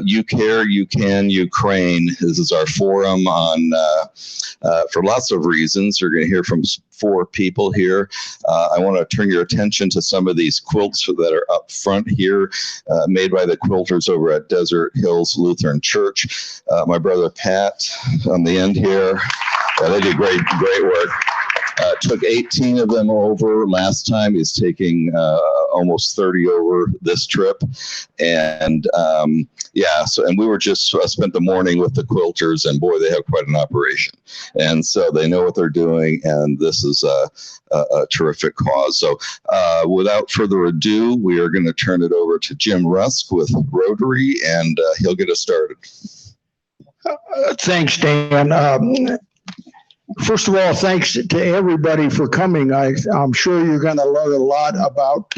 You Care, You Can, Ukraine. This is our forum on for lots of reasons. You're going to hear from 4 people here. I want to turn your attention to some of these quilts that are up front here, made by the quilters over at Desert Hills Lutheran Church. My brother Pat on the end here. They did great work. Took 18 of them over last time. He's taking almost 30 over this trip. And and we were just spent the morning with the quilters, and boy, they have quite an operation. And so they know what they're doing, and this is a terrific cause. So without further ado, we are going to turn it over to Jim Rusk with Rotary, and he'll get us started. Thanks, Dan. First of all, thanks to everybody for coming. I'm sure you're going to learn a lot about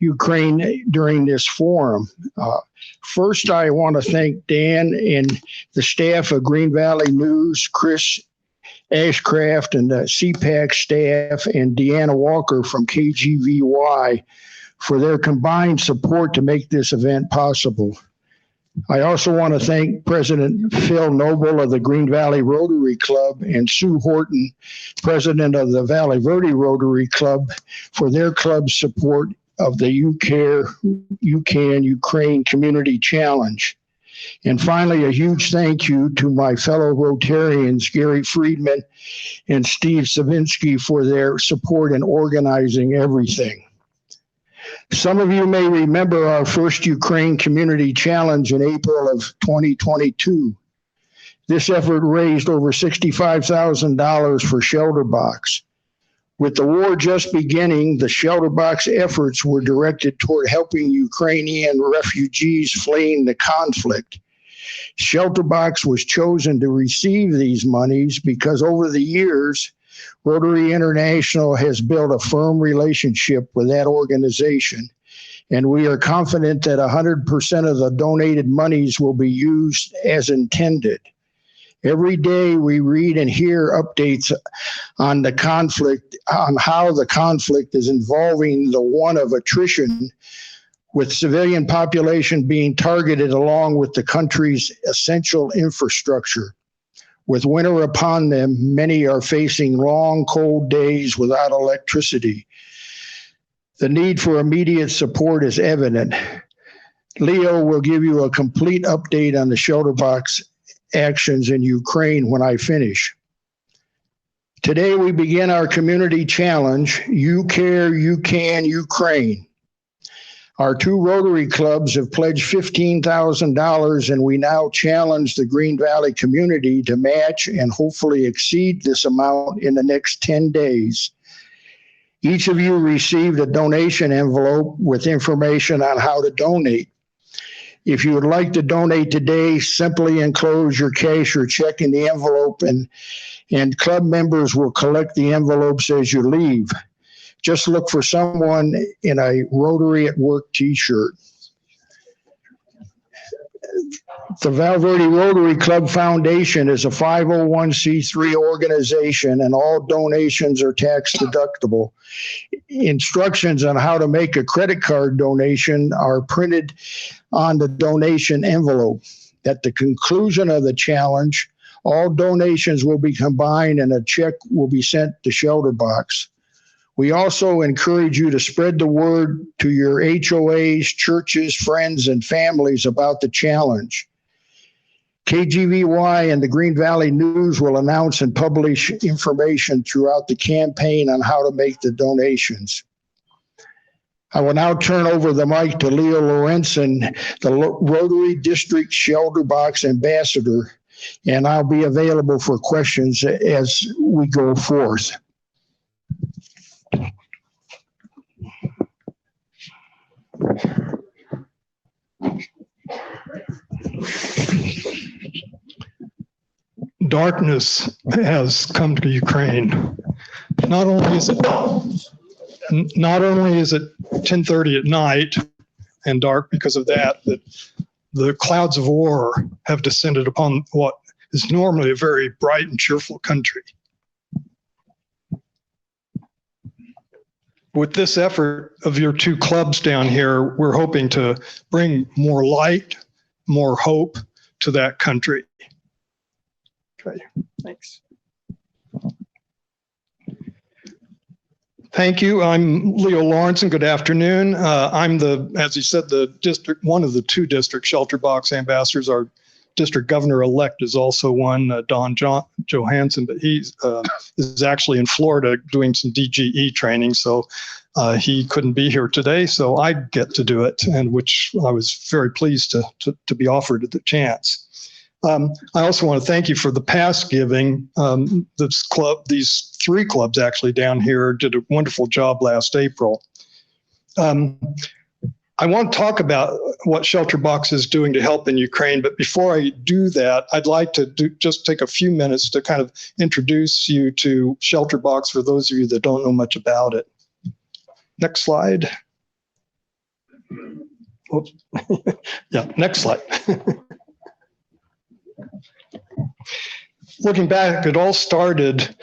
Ukraine during this forum. First, I want to thank Dan and the staff of Green Valley News, Chris Ashcraft and the CPAC staff, and Deanna Walker from KGVY for their combined support to make this event possible. I also want to thank President Phil Noble of the Green Valley Rotary Club and Sue Horton, President of the Valley Verde Rotary Club, for their club's support of the You Care, You Can, Ukraine Community Challenge. And finally, a huge thank you to my fellow Rotarians, Gary Friedman and Steve Savinsky, for their support in organizing everything. Some of you may remember our first Ukraine Community Challenge in April of 2022. This effort raised over $65,000 for ShelterBox. With the war just beginning, the ShelterBox efforts were directed toward helping Ukrainian refugees fleeing the conflict. ShelterBox was chosen to receive these monies because over the years, Rotary International has built a firm relationship with that organization, and we are confident that 100% of the donated monies will be used as intended. Every day we read and hear updates on the conflict, on how the conflict is involving the one of attrition, with civilian population being targeted along with the country's essential infrastructure. With winter upon them, many are facing long, cold days without electricity. The need for immediate support is evident. Leo will give you a complete update on the ShelterBox actions in Ukraine when I finish. Today we begin our community challenge, You Care, You Can, Ukraine. Our 2 Rotary clubs have pledged $15,000, and we now challenge the Green Valley community to match and hopefully exceed this amount in the next 10 days. Each of you received a donation envelope with information on how to donate. If you would like to donate today, simply enclose your cash or check in the envelope, and club members will collect the envelopes as you leave. Just look for someone in a Rotary at Work t-shirt. The Val Verde Rotary Club Foundation is a 501c3 organization, and all donations are tax deductible. Instructions on how to make a credit card donation are printed on the donation envelope. At the conclusion of the challenge, all donations will be combined and a check will be sent to ShelterBox. We also encourage you to spread the word to your HOAs, churches, friends, and families about the challenge. KGVY and the Green Valley News will announce and publish information throughout the campaign on how to make the donations. I will now turn over the mic to Leo Lorenzen, the Rotary District ShelterBox Ambassador, and I'll be available for questions as we go forth. Darkness has come to Ukraine. Not only is it 10:30 at night and dark because of that, but the clouds of war have descended upon what is normally a very bright and cheerful country. With this effort of your 2 clubs down here, we're hoping to bring more light more hope to that country. Okay, thanks. Thank you. I'm Leo Lawrence, and good afternoon. I'm as he said, one of the two district ShelterBox ambassadors. Our district governor-elect is also one, Don Johansson, but he is actually in Florida doing some DGE training, so he couldn't be here today, so I get to do it, and which I was very pleased to be offered the chance. I also want to thank you for the past giving. These three clubs actually down here did a wonderful job last April. I want to talk about what ShelterBox is doing to help in Ukraine, but before I do that, I'd like to just take a few minutes to kind of introduce you to ShelterBox for those of you that don't know much about it. Next slide. Oops. Yeah, next slide. Looking back, it all started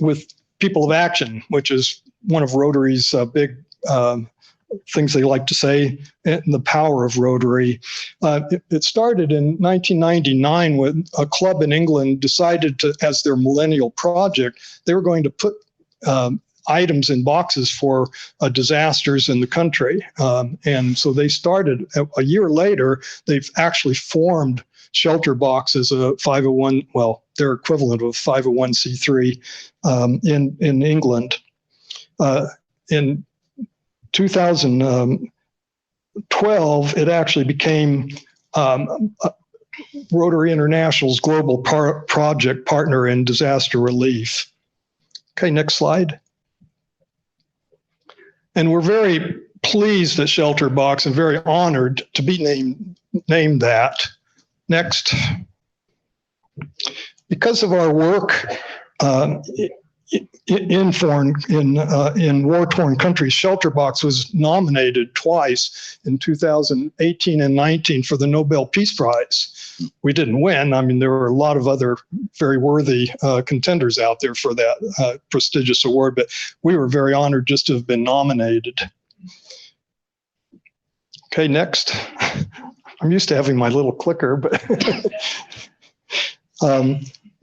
with People of Action, which is one of Rotary's big things they like to say, and the power of Rotary. It started in 1999 when a club in England decided to, as their millennial project, they were going to put items in boxes for disasters in the country. And so they started, a year later, they've actually formed ShelterBox as a 501, well, their equivalent of a 501c3 in England. In 2012, it actually became Rotary International's global project partner in disaster relief. Okay, next slide. And we're very pleased at ShelterBox and very honored to be named that. Next. Because of our work in war-torn countries, ShelterBox was nominated twice in 2018 and 19 for the Nobel Peace Prize. We didn't win. I mean, there were a lot of other very worthy contenders out there for that prestigious award, but we were very honored just to have been nominated. Okay, next. I'm used to having my little clicker, but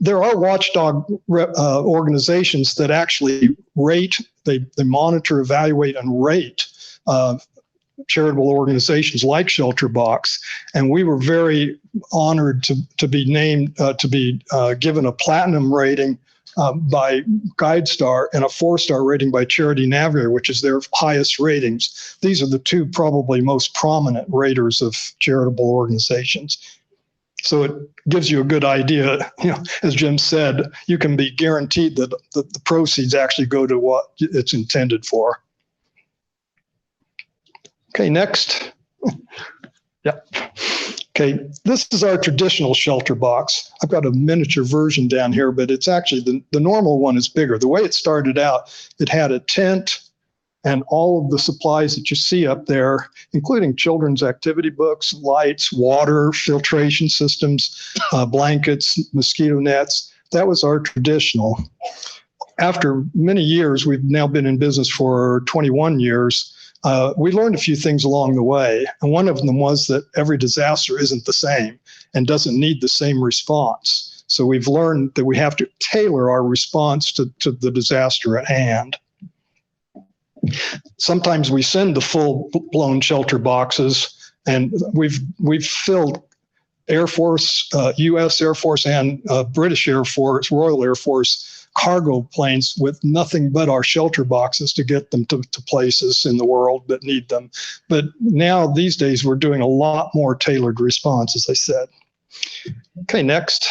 there are watchdog organizations that actually rate, they monitor, evaluate, and rate charitable organizations like ShelterBox. And we were very honored to be named, given a platinum rating by GuideStar and a 4-star rating by Charity Navigator, which is their highest ratings. These are the two probably most prominent raters of charitable organizations. So it gives you a good idea. You know, as Jim said, you can be guaranteed that the proceeds actually go to what it's intended for. Okay, next. Yeah. Okay, this is our traditional ShelterBox. I've got a miniature version down here, but it's actually the normal one is bigger. The way it started out, it had a tent and all of the supplies that you see up there, including children's activity books, lights, water, filtration systems, blankets, mosquito nets. That was our traditional. After many years, we've now been in business for 21 years. We learned a few things along the way. And one of them was that every disaster isn't the same and doesn't need the same response. So we've learned that we have to tailor our response to the disaster at hand. Sometimes we send the full-blown shelter boxes, and we've filled Air Force, U.S. Air Force, and British Air Force, Royal Air Force cargo planes with nothing but our shelter boxes to get them to places in the world that need them. But now, these days, we're doing a lot more tailored response, as I said. Okay, next.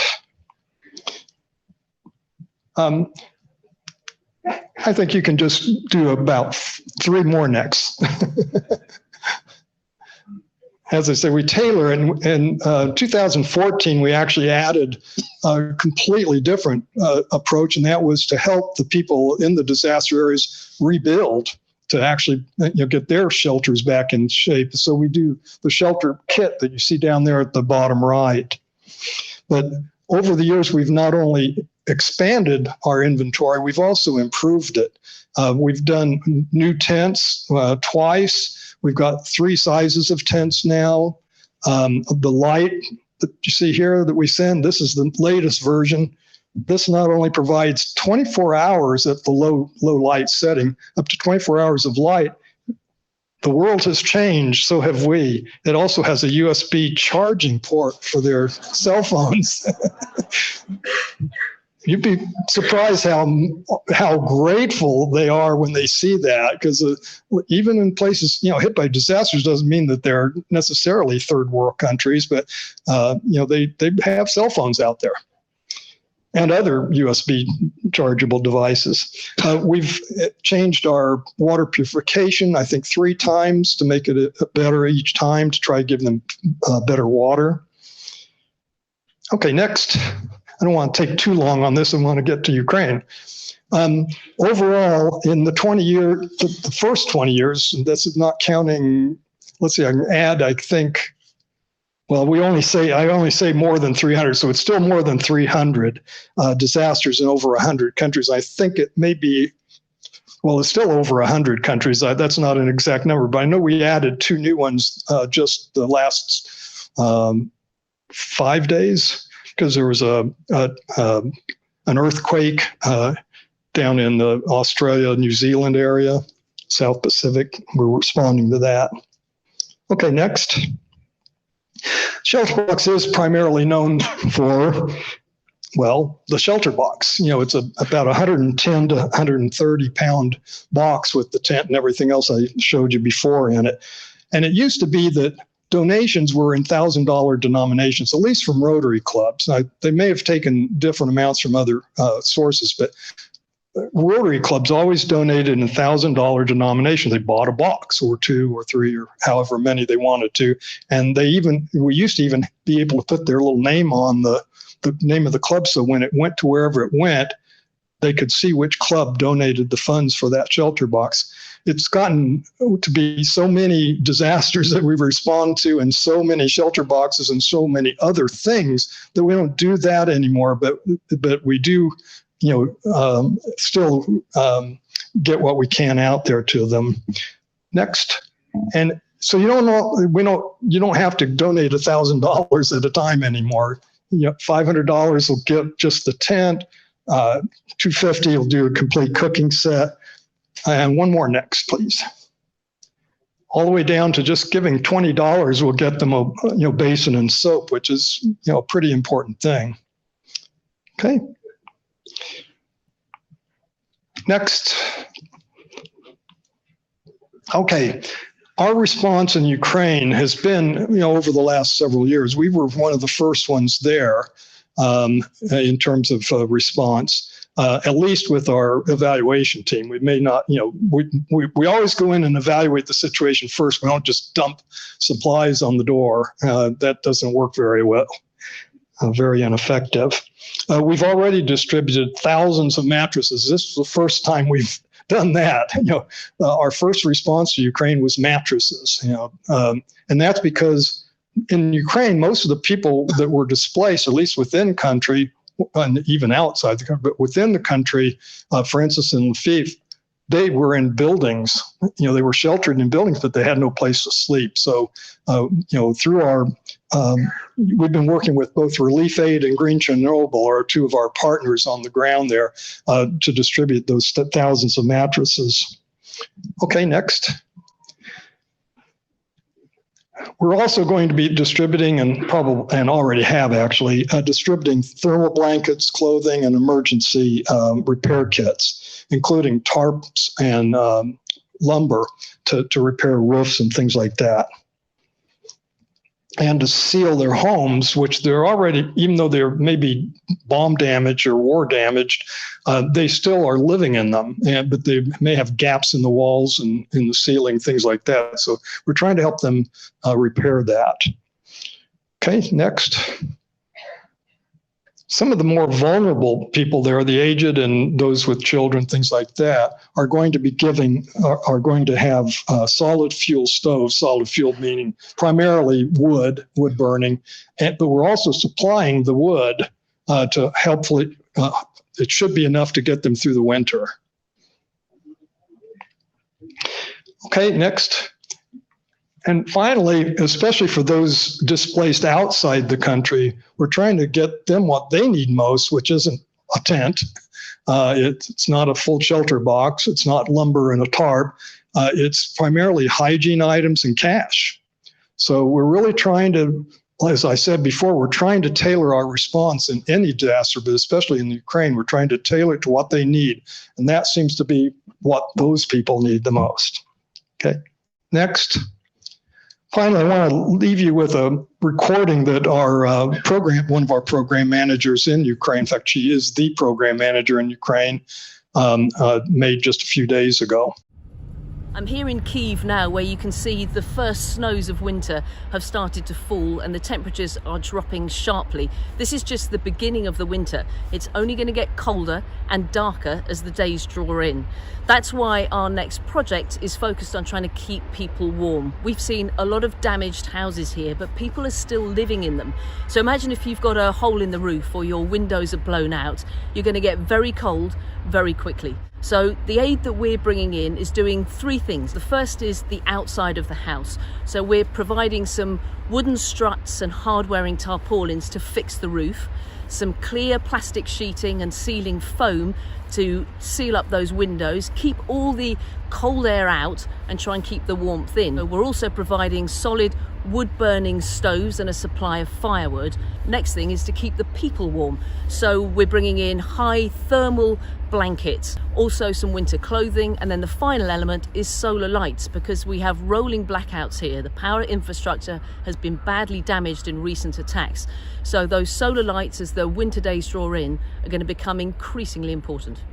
I think you can just do about 3 more next. As I said, we tailor, and in 2014, we actually added a completely different approach, and that was to help the people in the disaster areas rebuild, to actually get their shelters back in shape. So we do the shelter kit that you see down there at the bottom right. But over the years, we've not only expanded our inventory, we've also improved it. We've done new tents twice. We've got 3 sizes of tents now. The light that you see here that we send, this is the latest version. This not only provides 24 hours at the low light setting, up to 24 hours of light. The world has changed, so have we. It also has a USB charging port for their cell phones. You'd be surprised how grateful they are when they see that, because even in places hit by disasters doesn't mean that they're necessarily third world countries, but they have cell phones out there and other USB chargeable devices. We've changed our water purification, I think 3 times to make it better each time to try to give them better water. Okay, next. I don't want to take too long on this. I want to get to Ukraine. Overall, in the first 20 years, and this is not counting, let's see, I can add, I think, well, I only say more than 300, so it's still more than 300 disasters in over 100 countries. I think it may be, well, it's still over 100 countries. That's not an exact number, but I know we added 2 new ones just the last 5 days, because there was an earthquake down in the Australia, New Zealand area, South Pacific. We're responding to that. Okay, next. ShelterBox is primarily known for, well, the ShelterBox. It's about 110 to 130 pound box with the tent and everything else I showed you before in it. And it used to be that donations were in $1,000 denominations, at least from Rotary clubs. Now, they may have taken different amounts from other sources, but Rotary clubs always donated in $1,000 denominations. They bought a box or 2 or 3 or however many they wanted to. And we used to even be able to put their little name on the name of the club. So when it went to wherever it went, they could see which club donated the funds for that shelter box. It's gotten to be so many disasters that we respond to, and so many shelter boxes and so many other things, that we don't do that anymore. But we do, still get what we can out there to them. Next. And so you don't have to donate $1,000 at a time anymore. $500 will get just the tent. $250 will do a complete cooking set. And one more next, please. All the way down to just giving $20 will get them a basin and soap, which is a pretty important thing. Okay. Next. Okay. Our response in Ukraine has been, over the last several years, we were one of the first ones there in terms of response. At least with our evaluation team. We may not, we always go in and evaluate the situation first. We don't just dump supplies on the door. That doesn't work very well, very ineffective. We've already distributed thousands of mattresses. This is the first time we've done that. Our first response to Ukraine was mattresses, and that's because in Ukraine, most of the people that were displaced, at least within country, and even outside the country, but within the country, for instance, in Lviv, they were in buildings. They were sheltered in buildings, but they had no place to sleep. So, through our, we've been working with both Relief Aid and Green Chernobyl, are 2 of our partners on the ground there, to distribute those thousands of mattresses. Okay, next. We're also going to be distributing, and already have actually, distributing thermal blankets, clothing, and emergency repair kits, including tarps and lumber to repair roofs and things like that. And to seal their homes, which they're already, even though they're maybe bomb damaged or war damaged, they still are living in them, but they may have gaps in the walls and in the ceiling, things like that. So we're trying to help them repair that. Okay, next. Some of the more vulnerable people there, the aged and those with children, things like that, are going to have solid fuel stoves, solid fuel meaning primarily wood burning, but we're also supplying the wood to helpfully, it should be enough to get them through the winter. Okay, next. And finally, especially for those displaced outside the country, we're trying to get them what they need most, which isn't a tent. It's not a full shelter box. It's not lumber and a tarp. It's primarily hygiene items and cash. So we're really trying to, as I said before, we're trying to tailor our response in any disaster, but especially in Ukraine, we're trying to tailor it to what they need. And that seems to be what those people need the most. Okay, next. Finally, I want to leave you with a recording that our one of our program managers in Ukraine, in fact, she is the program manager in Ukraine, made just a few days ago. I'm here in Kyiv now, where you can see the first snows of winter have started to fall and the temperatures are dropping sharply. This is just the beginning of the winter. It's only going to get colder and darker as the days draw in. That's why our next project is focused on trying to keep people warm. We've seen a lot of damaged houses here, but people are still living in them. So imagine if you've got a hole in the roof or your windows are blown out, you're going to get very cold very quickly. So the aid that we're bringing in is doing three things. The first is the outside of the house. So we're providing some wooden struts and hard-wearing tarpaulins to fix the roof, some clear plastic sheeting and sealing foam to seal up those windows, keep all the cold air out and try and keep the warmth in. We're also providing solid wood-burning stoves and a supply of firewood. Next thing is to keep the people warm. So we're bringing in high thermal blankets, also some winter clothing, and then the final element is solar lights, because we have rolling blackouts here. The power infrastructure has been badly damaged in recent attacks. So those solar lights, as the winter days draw in, are going to become increasingly important.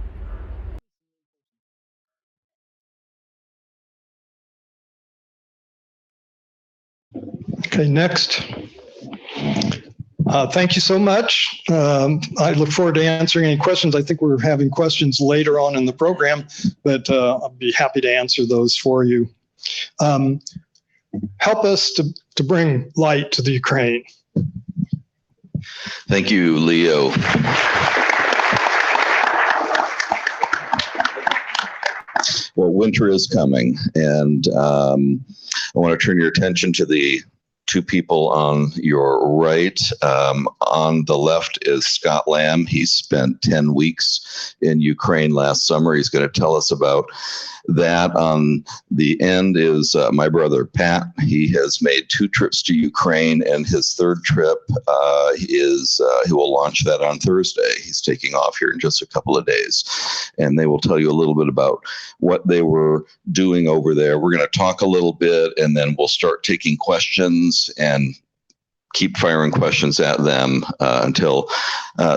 Okay, next. Thank you so much. I look forward to answering any questions. I think we're having questions later on in the program, but I'll be happy to answer those for you. Help us to bring light to the Ukraine. Thank you, Leo. Well, winter is coming, and I want to turn your attention to the two people on your right. On the left is Scott Lamb. He spent 10 weeks in Ukraine last summer. He's going to tell us about that. On the end is my brother, Pat. He has made 2 trips to Ukraine, and his third trip he will launch that on Thursday. He's taking off here in just a couple of days, and they will tell you a little bit about what they were doing over there. We're going to talk a little bit, and then we'll start taking questions and keep firing questions at them until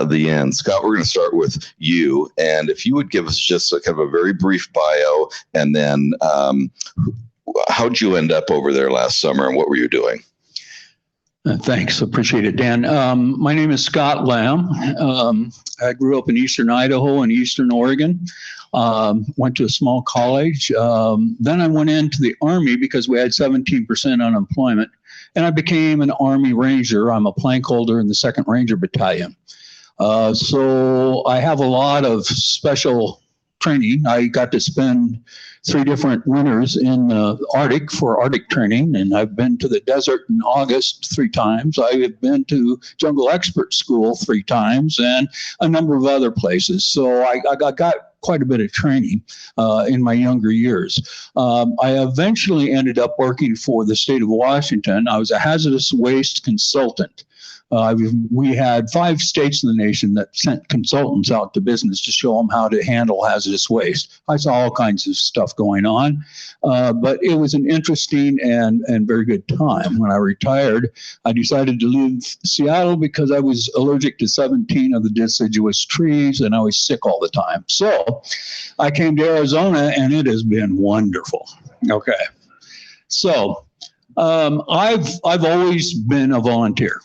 the end. Scott, we're going to start with you. And if you would give us just a kind of a very brief bio, and then how'd you end up over there last summer and what were you doing? Thanks. Appreciate it, Dan. My name is Scott Lamb. I grew up in eastern Idaho and eastern Oregon. Went to a small college. Then I went into the Army because we had 17% unemployment. And I became an Army Ranger. I'm a plank holder in the 2nd Ranger Battalion. So I have a lot of special training. I got to spend 3 different winters in the Arctic for Arctic training, and I've been to the desert in August 3 times. I have been to Jungle Expert School 3 times and a number of other places. So I got quite a bit of training in my younger years. I eventually ended up working for the state of Washington. I was a hazardous waste consultant. We had 5 states in the nation that sent consultants out to business to show them how to handle hazardous waste. I saw all kinds of stuff going on, but it was an interesting and very good time. When I retired, I decided to leave Seattle because I was allergic to 17 of the deciduous trees and I was sick all the time. So I came to Arizona and it has been wonderful. Okay. So I've always been a volunteer.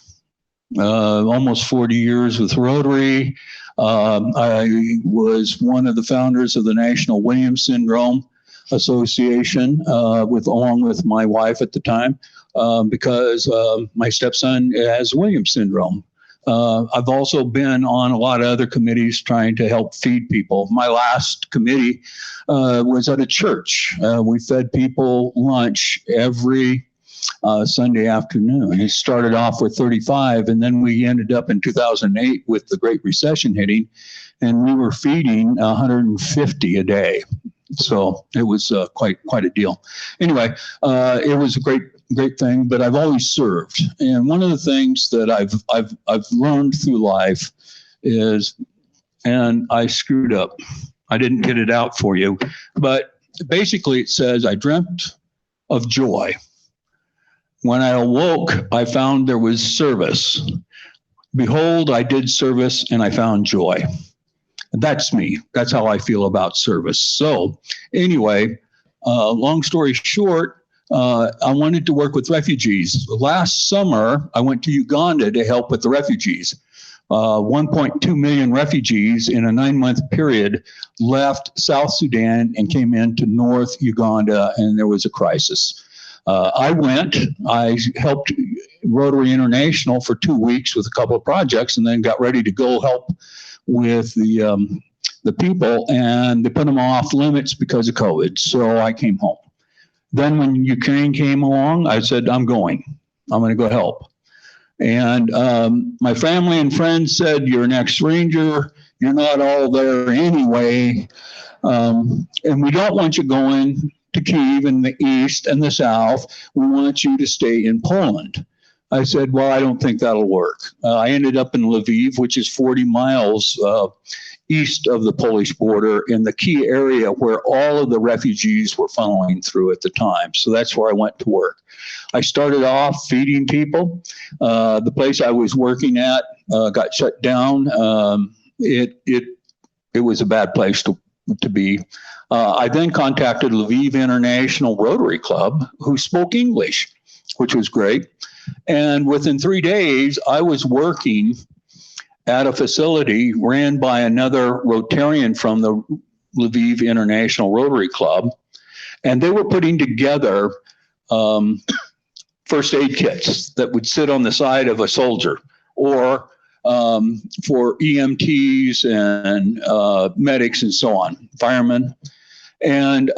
Almost 40 years with Rotary. I was one of the founders of the National Williams Syndrome Association, along with my wife at the time, because my stepson has Williams syndrome. I've also been on a lot of other committees trying to help feed people. My last committee was at a church. We fed people lunch every Sunday afternoon. It started off with 35, and then we ended up in 2008 with the Great Recession hitting, and we were feeding 150 a day. So it was quite a deal. Anyway, it was a great thing. But I've always served, and one of the things that I've learned through life is, and I screwed up. I didn't get it out for you, but basically it says, I dreamt of joy. When I awoke, I found there was service. Behold, I did service and I found joy. That's me. That's how I feel about service. So anyway, long story short, I wanted to work with refugees. Last summer, I went to Uganda to help with the refugees. 1.2 million refugees in a 9-month period left South Sudan and came into North Uganda, and there was a crisis. I helped Rotary International for 2 weeks with a couple of projects, and then got ready to go help with the people, and they put them off limits because of COVID. So I came home. Then when Ukraine came along, I said, I'm going to go help. And my family and friends said, you're an ex-Ranger. You're not all there anyway. And we don't want you going to Kyiv in the east and the south. We want you to stay in Poland. I said, well, I don't think that'll work. I ended up in Lviv, which is 40 miles east of the Polish border, in the key area where all of the refugees were funneling through at the time. So that's where I went to work. I started off feeding people. The place I was working at got shut down. It was a bad place to be. I then contacted Lviv International Rotary Club, who spoke English, which was great. And within 3 days, I was working at a facility ran by another Rotarian from the Lviv International Rotary Club. And they were putting together first aid kits that would sit on the side of a soldier, or for EMTs and medics and so on, firemen. And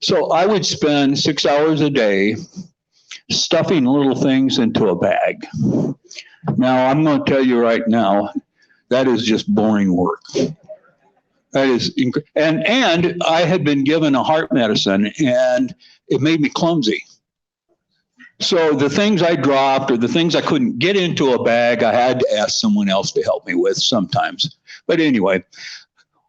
so I would spend 6 hours a day stuffing little things into a bag. Now, I'm going to tell you right now, that is just boring work. That is, and I had been given a heart medicine, and it made me clumsy. So the things I dropped, or the things I couldn't get into a bag, I had to ask someone else to help me with sometimes. But anyway,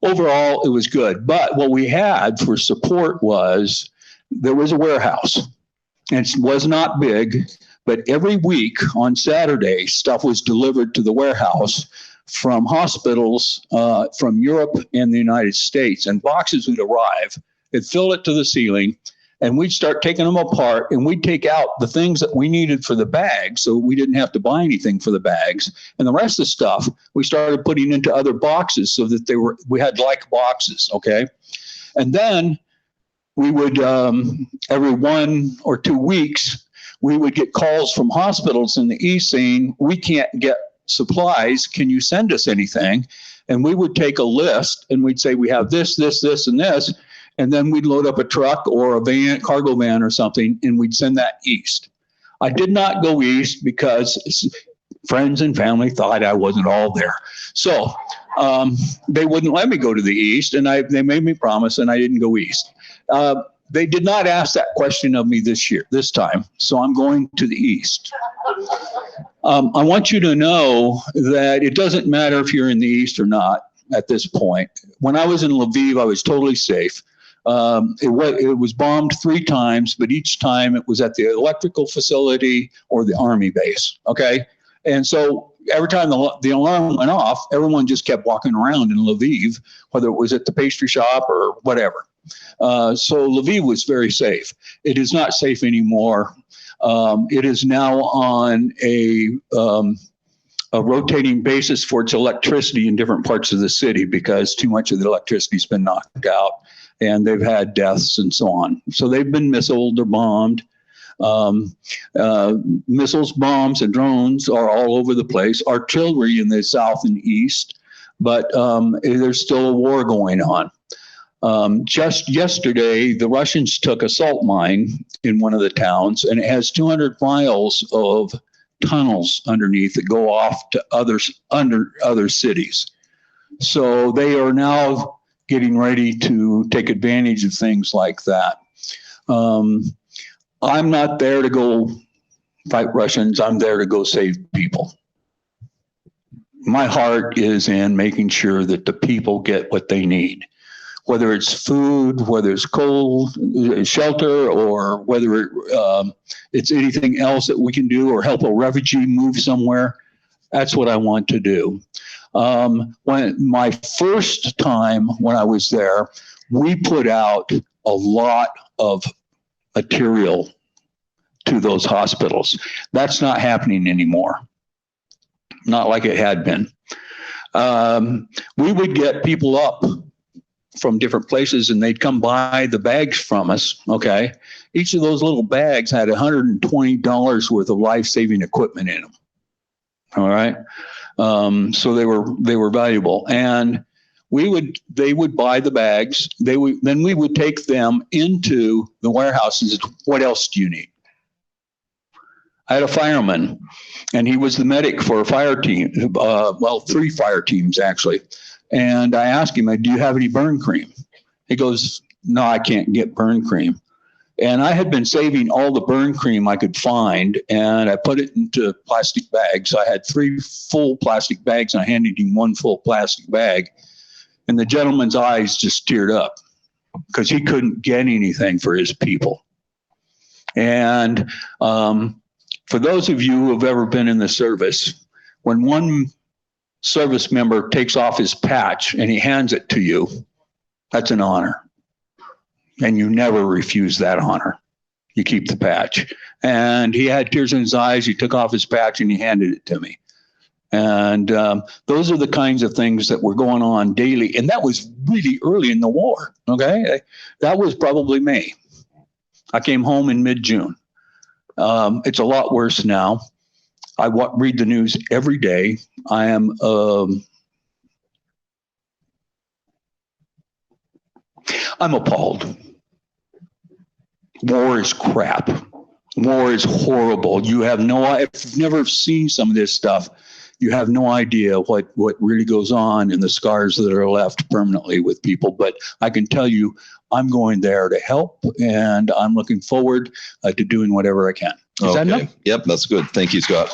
overall, it was good. But what we had for support was, there was a warehouse. It was not big, but every week on Saturday, stuff was delivered to the warehouse from hospitals from Europe and the United States, and boxes would arrive. They'd fill it to the ceiling, and we'd start taking them apart, and we'd take out the things that we needed for the bags, so we didn't have to buy anything for the bags. And the rest of the stuff we started putting into other boxes, so that we had like boxes, okay? And then we would, every 1 or 2 weeks, we would get calls from hospitals in the East saying, we can't get supplies. Can you send us anything? And we would take a list, and we'd say, we have this, this, this, and this. And then we'd load up a truck or a van, cargo van or something, and we'd send that east. I did not go east because friends and family thought I wasn't all there. So they wouldn't let me go to the east, and they made me promise, and I didn't go east. They did not ask that question of me this time, so I'm going to the east. I want you to know that it doesn't matter if you're in the east or not at this point. When I was in Lviv, I was totally safe. It was bombed 3 times, but each time it was at the electrical facility or the army base, okay? And so every time the alarm went off, everyone just kept walking around in Lviv, whether it was at the pastry shop or whatever. So Lviv was very safe. It is not safe anymore. It is now on a rotating basis for its electricity in different parts of the city, because too much of the electricity's been knocked out, and they've had deaths and so on. So they've been missiled or bombed. Missiles, bombs, and drones are all over the place. Artillery in the south and east, but there's still a war going on. Just yesterday, the Russians took a salt mine in one of the towns, and it has 200 miles of tunnels underneath that go off to other cities. So they are now getting ready to take advantage of things like that. I'm not there to go fight Russians. I'm there to go save people. My heart is in making sure that the people get what they need, whether it's food, whether it's cold, shelter, or whether it's anything else that we can do, or help a refugee move somewhere. That's what I want to do. When my first time when I was there, we put out a lot of material to those hospitals. That's not happening anymore. Not like it had been. We would get people up from different places and they'd come buy the bags from us. Okay. Each of those little bags had $120 worth of life-saving equipment in them. All right. So they were valuable, and they would buy the bags. Then we would take them into the warehouses. What else do you need? I had a fireman, and he was the medic for a fire team. 3 fire teams actually. And I asked him, "Do you have any burn cream?" He goes, "No, I can't get burn cream." And I had been saving all the burn cream I could find, and I put it into plastic bags. I had 3 full plastic bags, and I handed him 1 full plastic bag. And the gentleman's eyes just teared up because he couldn't get anything for his people. And for those of you who have ever been in the service, when one service member takes off his patch and he hands it to you, that's an honor. And you never refuse that honor. You keep the patch. And he had tears in his eyes. He took off his patch and he handed it to me. And those are the kinds of things that were going on daily. And that was really early in the war. Okay. That was probably May. I came home in mid-June. It's a lot worse now. I read the news every day. I am I'm appalled. War is crap. War is horrible. If you've never seen some of this stuff, you have no idea what really goes on and the scars that are left permanently with people. But I can tell you, I'm going there to help, and I'm looking forward to doing whatever I can. Is that enough? Yep, that's good. Thank you, Scott.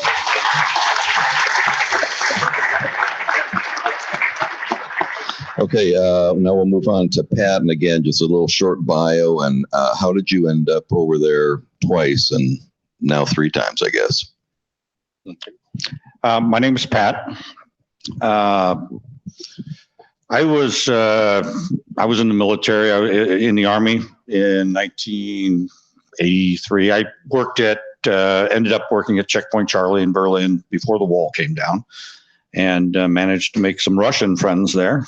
Okay, now we'll move on to Pat. And again, just a little short bio. And how did you end up over there twice and now 3 times, I guess? My name is Pat. I was in the military, in the Army in 1983. I ended up working at Checkpoint Charlie in Berlin before the wall came down, and managed to make some Russian friends there,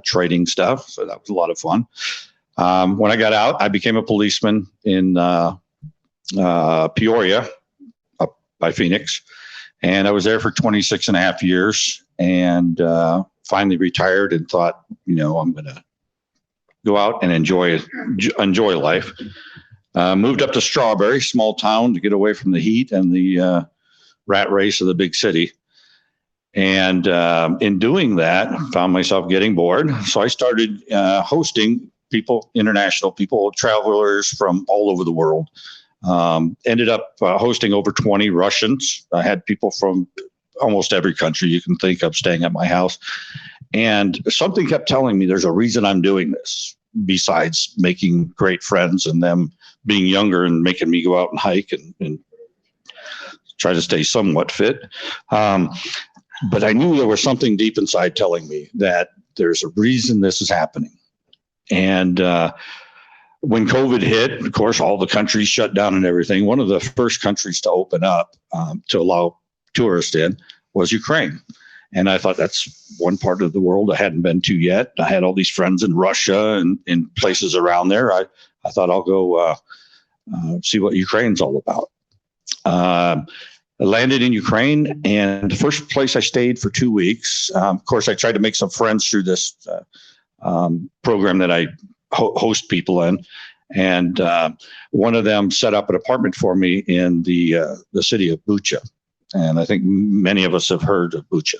trading stuff. So that was a lot of fun. When I got out, I became a policeman in Peoria, up by Phoenix. And I was there for 26 and a half years, and finally retired and thought, I'm going to go out and enjoy life. Moved up to Strawberry, small town, to get away from the heat and the rat race of the big city. And in doing that, found myself getting bored. So I started hosting international people, travelers from all over the world. Ended up hosting over 20 Russians. I had people from almost every country you can think of staying at my house. And something kept telling me there's a reason I'm doing this, besides making great friends and them being younger and making me go out and hike and try to stay somewhat fit. But I knew there was something deep inside telling me that there's a reason this is happening. And when COVID hit, of course, all the countries shut down and everything. One of the first countries to open up to allow tourists in was Ukraine. And I thought that's one part of the world I hadn't been to yet. I had all these friends in Russia and in places around there. I thought I'll go see what Ukraine's all about. I landed in Ukraine, and the first place I stayed for 2 weeks. Of course, I tried to make some friends through this program that I host people in. And one of them set up an apartment for me in the city of Bucha. And I think many of us have heard of Bucha.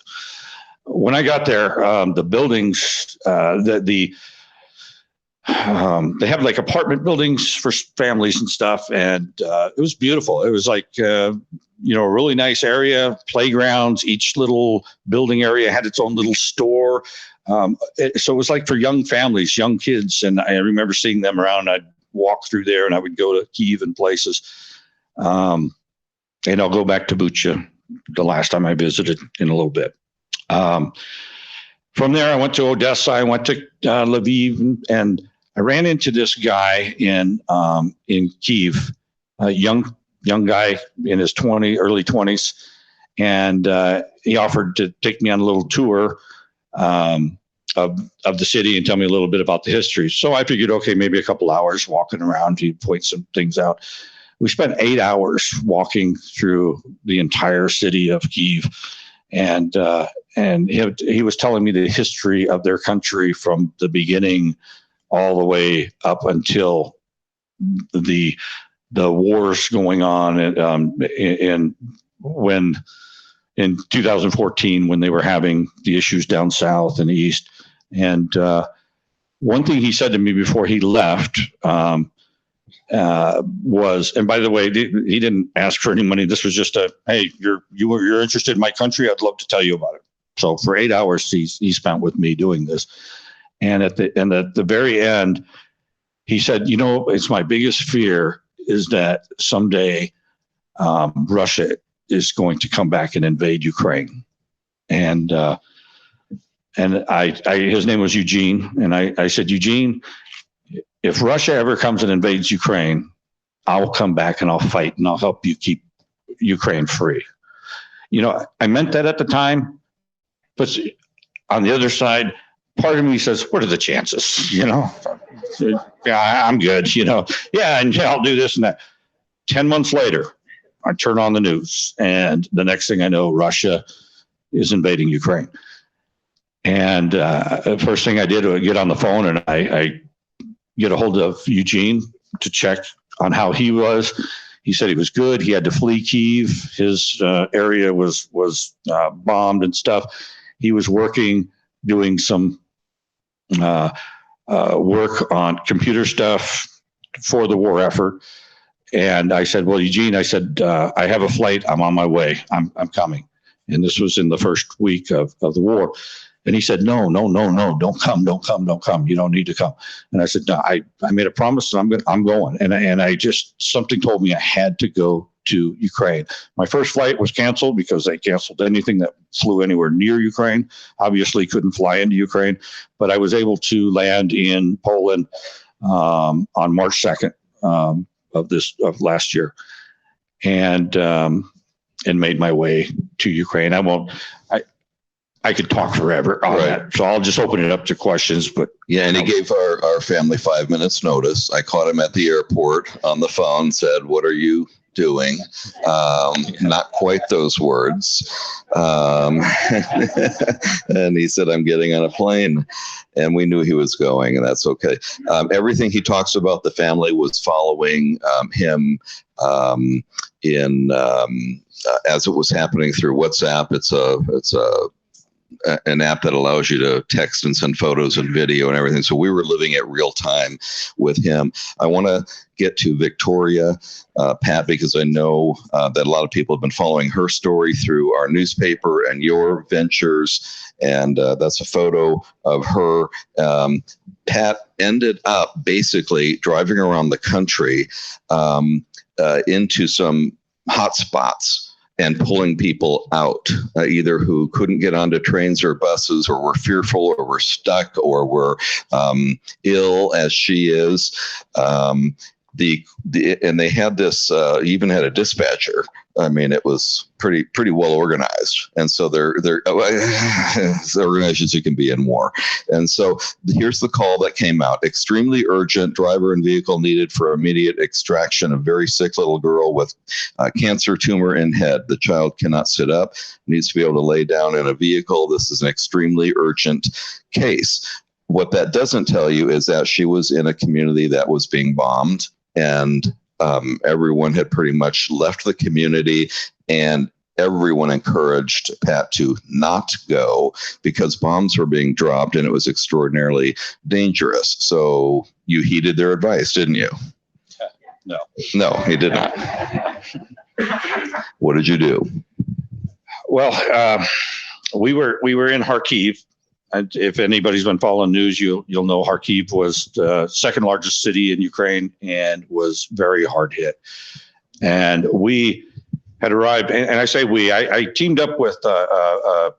When I got there, the buildings, they have like apartment buildings for families and stuff. And it was beautiful. It was like, a really nice area, playgrounds. Each little building area had its own little store. So it was like for young families, young kids. And I remember seeing them around. I'd walk through there and I would go to Kyiv and places. And I'll go back to Bucha the last time I visited in a little bit. From there, I went to Odessa. I went to Lviv, and I ran into this guy in Kyiv, a young guy in his early 20s, and he offered to take me on a little tour of the city and tell me a little bit about the history. So I figured, okay, maybe a couple hours walking around, he'd point some things out. We spent 8 hours walking through the entire city of Kyiv, and he was telling me the history of their country from the beginning all the way up until the wars going on in 2014 when they were having the issues down south and east. And one thing he said to me before he left was, and by the way, he didn't ask for any money. This was just hey, you're interested in my country. I'd love to tell you about it. So for 8 hours, he spent with me doing this. And at the very end, he said, it's my biggest fear is that someday Russia is going to come back and invade Ukraine. And his name was Eugene. And I said, Eugene, if Russia ever comes and invades Ukraine, I'll come back and I'll fight and I'll help you keep Ukraine free. I meant that at the time, but on the other side, part of me says, what are the chances? Yeah, I'm good, yeah, and I'll do this and that. 10 months later, I turn on the news, and the next thing I know, Russia is invading Ukraine. And the first thing I did was get on the phone, and I get a hold of Eugene to check on how he was. He said he was good. He had to flee Kyiv. His area was bombed and stuff. He was working, doing some work on computer stuff for the war effort. And I said, well, Eugene, I said, I have a flight. I'm on my way. I'm coming. And this was in the first week of the war. And he said, no, don't come. You don't need to come. And I said, no, I made a promise and I'm going. And I just, something told me I had to go to Ukraine. My first flight was canceled because they canceled anything that flew anywhere near Ukraine. Obviously couldn't fly into Ukraine, but I was able to land in Poland on March 2nd of last year, and made my way to Ukraine. I could talk forever on that, so I'll just open it up to questions. But yeah, and he gave our family 5 minutes notice. I caught him at the airport on the phone, said, what are you doing? Not quite those words. And he said, I'm getting on a plane. And we knew he was going, and that's okay. Everything he talks about the family was following him as it was happening through WhatsApp. It's an app that allows you to text and send photos and video and everything. So we were living it real time with him. I want to get to Victoria, Pat, because I know that a lot of people have been following her story through our newspaper and your ventures. And that's a photo of her. Pat ended up basically driving around the country into some hot spots and pulling people out, either who couldn't get onto trains or buses, or were fearful, or were stuck, or were ill, as she is. And they had this, even had a dispatcher. I mean, it was pretty well organized. And so they're organized as you can be in war. And so here's the call that came out: extremely urgent, driver and vehicle needed for immediate extraction of very sick little girl with cancer tumor in head. The child cannot sit up, needs to be able to lay down in a vehicle. This is an extremely urgent case. What that doesn't tell you is that she was in a community that was being bombed, and everyone had pretty much left the community, and everyone encouraged Pat to not go because bombs were being dropped and it was extraordinarily dangerous. So you heeded their advice, didn't you? No, he did not. What did you do? Well, we were in Kharkiv. And if anybody's been following news, you'll know Kharkiv was the second largest city in Ukraine and was very hard hit. And we had arrived, and I say we, I teamed up with a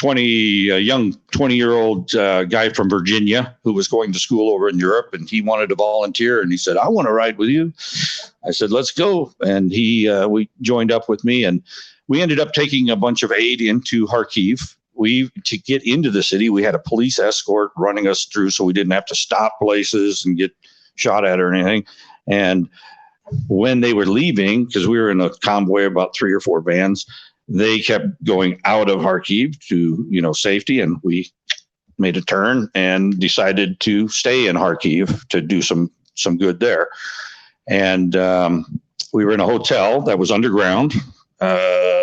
young 20-year-old guy from Virginia who was going to school over in Europe, and he wanted to volunteer, and he said, I want to ride with you. I said, let's go. And we joined up with me, and we ended up taking a bunch of aid into Kharkiv. To get into the city, we had a police escort running us through so we didn't have to stop places and get shot at or anything. And when they were leaving, because we were in a convoy of about 3 or 4 vans, they kept going out of Kharkiv to, safety. And we made a turn and decided to stay in Kharkiv to do some good there. And we were in a hotel that was underground,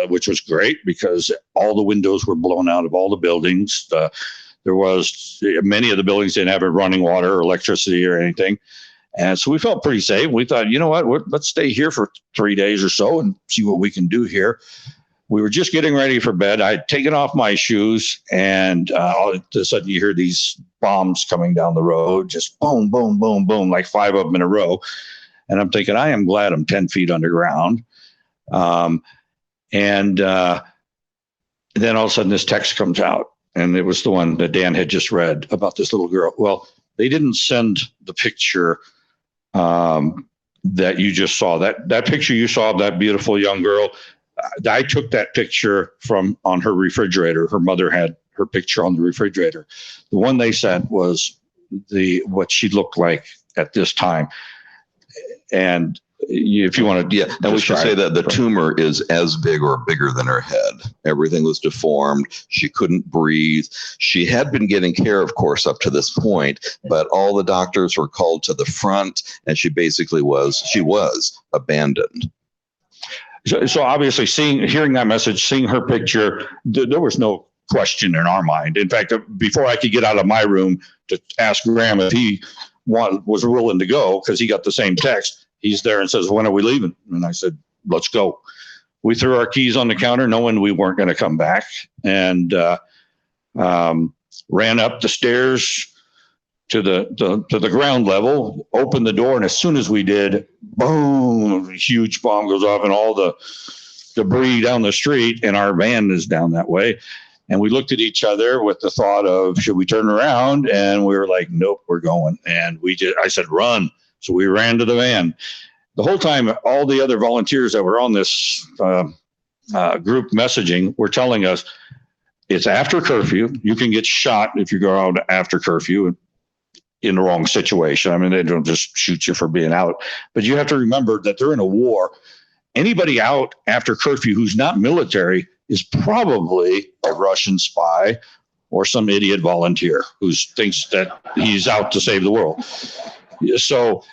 which was great because all the windows were blown out of all the buildings. Many of the buildings didn't have running water or electricity or anything. And so we felt pretty safe. We thought, you know what, let's stay here for 3 days or so and see what we can do here. We were just getting ready for bed. I had taken off my shoes, and all of a sudden you hear these bombs coming down the road, just boom, boom, boom, boom, like 5 of them in a row. And I'm thinking, I am glad I'm 10 feet underground. And then all of a sudden this text comes out, and it was the one that Dan had just read about this little girl. Well, they didn't send the picture that you just saw. That picture you saw of that beautiful young girl, I took that picture on her refrigerator. Her mother had her picture on the refrigerator. The one they sent was what she looked like at this time. And if you want to, and we should say that the tumor is as big or bigger than her head. Everything was deformed. She couldn't breathe. She had been getting care, of course, up to this point, but all the doctors were called to the front, and she was abandoned. So obviously, hearing that message, seeing her picture, there was no question in our mind. In fact, before I could get out of my room to ask Graham if he was willing to go, because he got the same text, he's there and says, when are we leaving? And I said, let's go. We threw our keys on the counter knowing we weren't going to come back, and ran up the stairs to the ground level, opened the door, and as soon as we did, boom, a huge bomb goes off and all the debris down the street, and our van is down that way. And we looked at each other with the thought of, should we turn around? And we were like, nope, we're going. And I said, run. So we ran to the van. The whole time, all the other volunteers that were on this group messaging were telling us, it's after curfew. You can get shot if you go out after curfew in the wrong situation. I mean, they don't just shoot you for being out. But you have to remember that they're in a war. Anybody out after curfew who's not military is probably a Russian spy or some idiot volunteer who thinks that he's out to save the world. So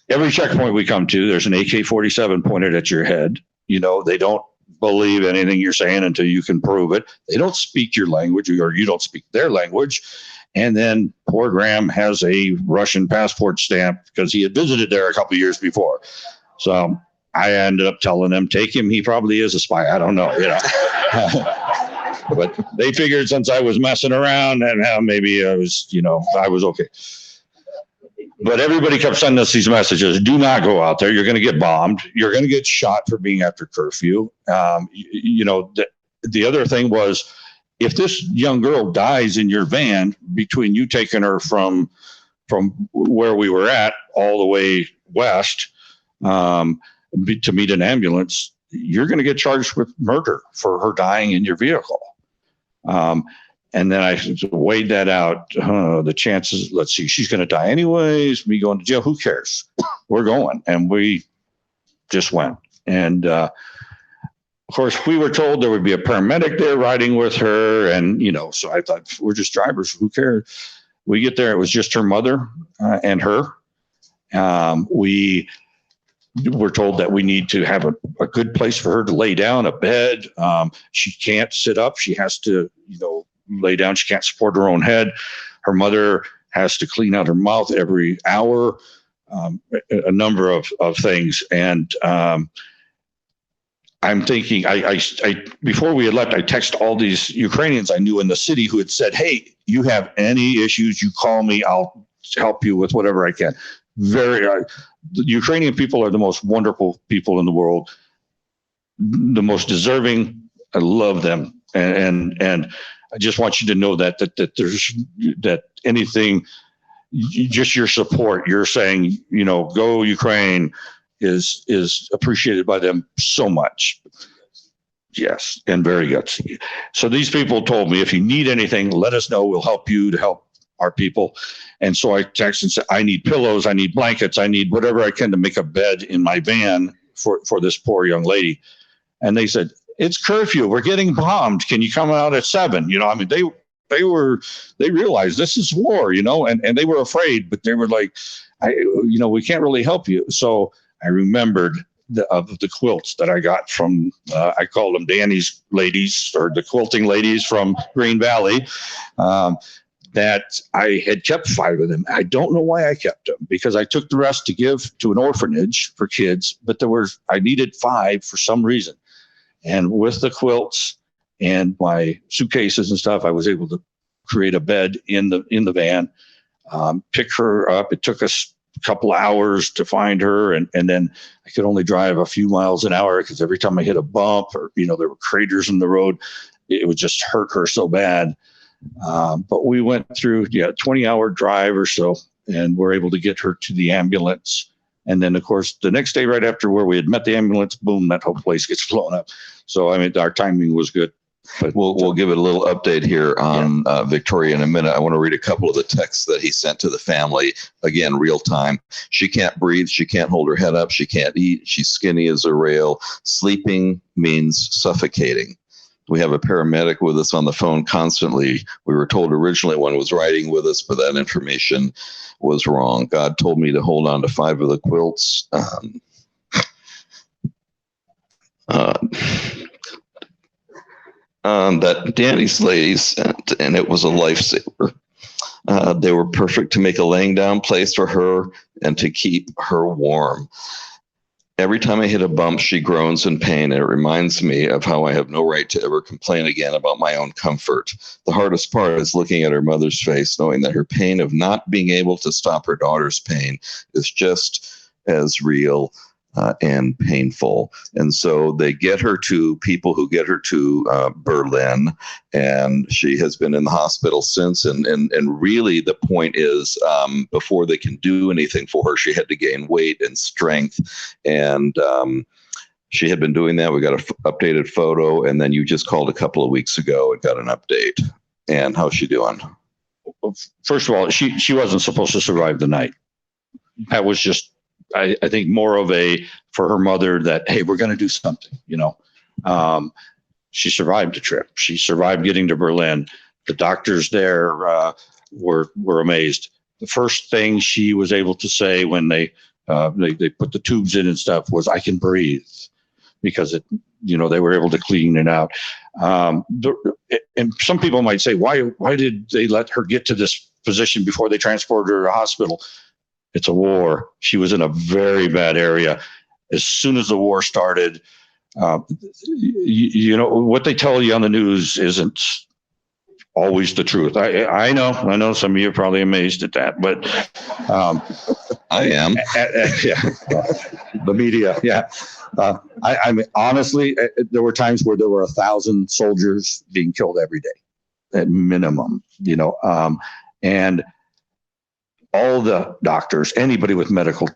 every checkpoint we come to, there's an AK-47 pointed at your head. They don't believe anything you're saying until you can prove it. They don't speak your language, or you don't speak their language. And then poor Graham has a Russian passport stamp because he had visited there a couple of years before. So I ended up telling them, take him. He probably is a spy. I don't know. But they figured since I was messing around and maybe I was okay. But everybody kept sending us these messages. Do not go out there. You're going to get bombed. You're going to get shot for being after curfew. The other thing was, if this young girl dies in your van, between you taking her from where we were at all the way west to meet an ambulance, you're going to get charged with murder for her dying in your vehicle. And then I weighed that out. The chances, let's see, she's going to die anyways. Me going to jail, who cares? We're going. And we just went. And of course, we were told there would be a paramedic there riding with her. And, so I thought, we're just drivers. Who cares? We get there, it was just her mother and her. We were told that we need to have a good place for her to lay down, a bed. She can't sit up. She has to, lay down. She can't support her own head. Her mother has to clean out her mouth every hour, a number of things. And I'm thinking, I before we had left, I texted all these Ukrainians I knew in the city who had said, hey, you have any issues, you call me, I'll help you with whatever I can. The Ukrainian people are the most wonderful people in the world, the most deserving. I love them. And I just want you to know that there's that anything, just your support, you're saying, go Ukraine, is appreciated by them so much. Yes, and very gutsy. So these people told me, if you need anything, let us know. We'll help you to help our people. And so I texted and said, I need pillows, I need blankets, I need whatever I can to make a bed in my van for this poor young lady. And they said, it's curfew. We're getting bombed. Can you come out at 7? They realized this is war, and they were afraid, but they were like, we can't really help you. So I remembered of the quilts that I got from, I call them Danny's ladies, or the quilting ladies from Green Valley, that I had kept 5 of them. I don't know why I kept them, because I took the rest to give to an orphanage for kids, but I needed 5 for some reason. And with the quilts and my suitcases and stuff, I was able to create a bed in the van, pick her up. It took us a couple of hours to find her. And then I could only drive a few miles an hour, because every time I hit a bump or, there were craters in the road, it would just hurt her so bad. But we went through, 20-hour drive or so, and we're able to get her to the ambulance. And then, of course, the next day, right after where we had met the ambulance, boom, that whole place gets blown up. So, our timing was good. But we'll give it a little update here on Victoria in a minute. I want to read a couple of the texts that he sent to the family. Again, real time. She can't breathe. She can't hold her head up. She can't eat. She's skinny as a rail. Sleeping means suffocating. We have a paramedic with us on the phone constantly. We were told originally one was riding with us, but that information was wrong. God told me to hold on to 5 of the quilts. That Danny's ladies sent, and it was a lifesaver. They were perfect to make a laying down place for her and to keep her warm. Every time I hit a bump, she groans in pain, and it reminds me of how I have no right to ever complain again about my own comfort. The hardest part is looking at her mother's face, knowing that her pain of not being able to stop her daughter's pain is just as real and painful. And so they get her to people who get her to Berlin, and she has been in the hospital since. And really the point is, before they can do anything for her, she had to gain weight and strength. And she had been doing that. We got an updated photo, and then you just called a couple of weeks ago and got an update. And how's she doing? First of all, she wasn't supposed to survive the night. That was just, I think, more of for her mother that, hey, we're going to do something, She survived the trip. She survived getting to Berlin. The doctors there were amazed. The first thing she was able to say when they put the tubes in and stuff was, I can breathe, because they were able to clean it out. And some people might say, why did they let her get to this position before they transported her to a hospital? It's a war. She was in a very bad area. As soon as the war started, what they tell you on the news isn't always the truth. I know some of you are probably amazed at that, but I am. The media, yeah. I mean, honestly, there were times where there were 1,000 soldiers being killed every day, at minimum. And all the doctors, anybody with medical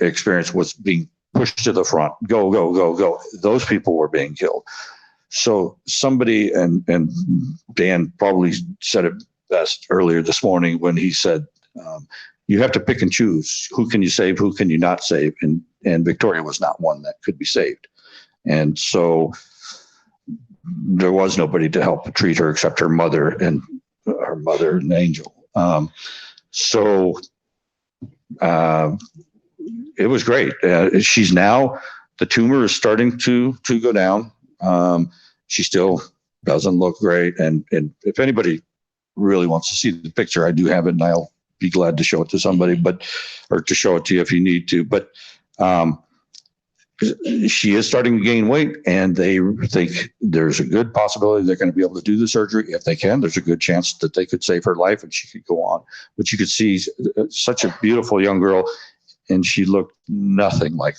experience, was being pushed to the front. Go, go, go, go. Those people were being killed. So somebody, and Dan probably said it best earlier this morning when he said, you have to pick and choose. Who can you save? Who can you not save? And Victoria was not one that could be saved. And so there was nobody to help treat her except her mother and Angel. So it was great. She's now, the tumor is starting to go down. She still doesn't look great. And if anybody really wants to see the picture, I do have it, and I'll be glad to show it to somebody, or to show it to you if you need to. But she is starting to gain weight, and they think there's a good possibility they're going to be able to do the surgery. If they can, there's a good chance that they could save her life and she could go on. But you could see such a beautiful young girl, and she looked nothing like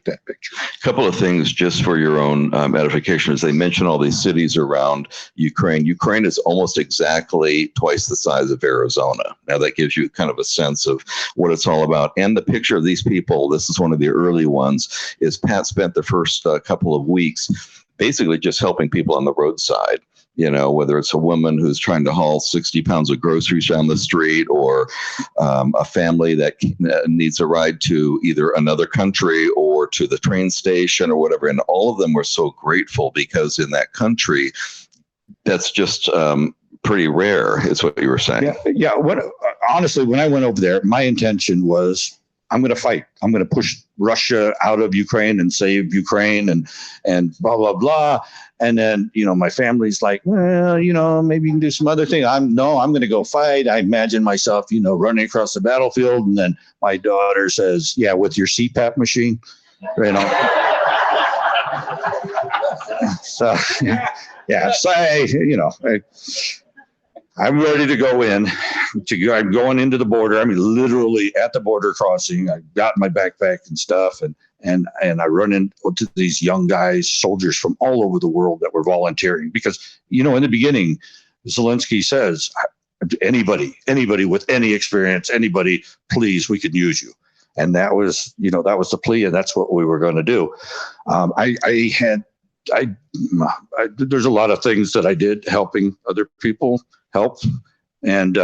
that picture. A couple of things just for your own edification. As they mention all these cities around Ukraine. Ukraine is almost exactly twice the size of Arizona. Now that gives you kind of a sense of what it's all about. And the picture of these people, this is one of the early ones, is Pat spent the first couple of weeks basically just helping people on the roadside. Whether it's a woman who's trying to haul 60 pounds of groceries down the street, or a family that needs a ride to either another country or to the train station or whatever. And all of them were so grateful, because in that country, that's just pretty rare, is what you were saying. Yeah. Honestly, when I went over there, my intention was, I'm going to fight. I'm going to push Russia out of Ukraine and save Ukraine and blah, blah, blah. And then, my family's like, well, maybe you can do some other thing. I'm going to go fight. I imagine myself, running across the battlefield. And then my daughter says, yeah, with your CPAP machine, So, yeah, so I'm ready to go in. I'm going into the border. I mean, literally at the border crossing. I got my backpack and stuff, and I run into these young guys, soldiers from all over the world that were volunteering. Because in the beginning, Zelensky says, anybody with any experience, anybody, please, we can use you. And that was the plea, and that's what we were going to do. There's a lot of things that I did helping other people help. And